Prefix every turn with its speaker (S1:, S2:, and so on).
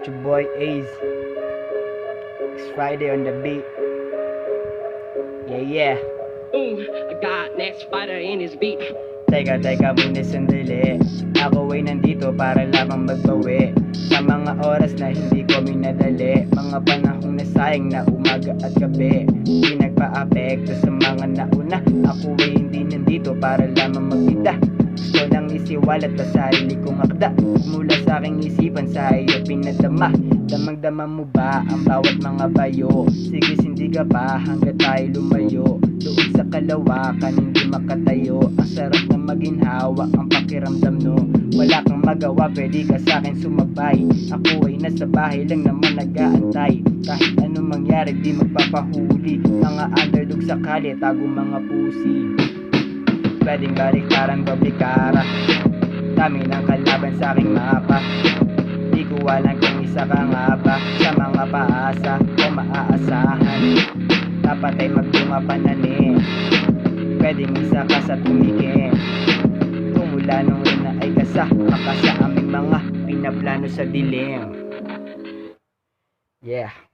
S1: It's your boy Aze. It's Friday on the beat. Yeah.
S2: I got next fighter in his beat.
S1: Teka muna sandali. Ako ay nandito para lamang magbawi sa mga oras na hindi ko minadali. Mga panahong nasayang na umaga at gabi, di nagpa-apekto sa mga nauna. Ako ay hindi nandito para lamang magbida. Gusto lang isiwalat sa sarili kong akda. Mula sa aking isipan sa iyo pinadama. Damang-dama mo ba ang bawat mga bayo? Sige, hindi ka pa hanggat tayo lumayo. Doon sa kalawakan hindi makatayo. Ang sarap na maginhawa ang pakiramdam no. Wala kang magawa, pwede ka sa'kin sumabay. Ako ay nasa bahay lang naman nag-aantay. Kahit anong mangyari di magpapahuli. Mga underdog sa kalye, tago mga pusi. Pwedeng baliktaran, bablikara. Dami ng kalaban sa aking mapa. Di ko alam kung isa ka nga ba sa mga paasa o maaasahan. Dapat ay magtumapanani. Pwedeng isa ka sa tumikin. Kung mula nung una ay kasama ka sa aming mga pinaplano sa dilim. Yeah.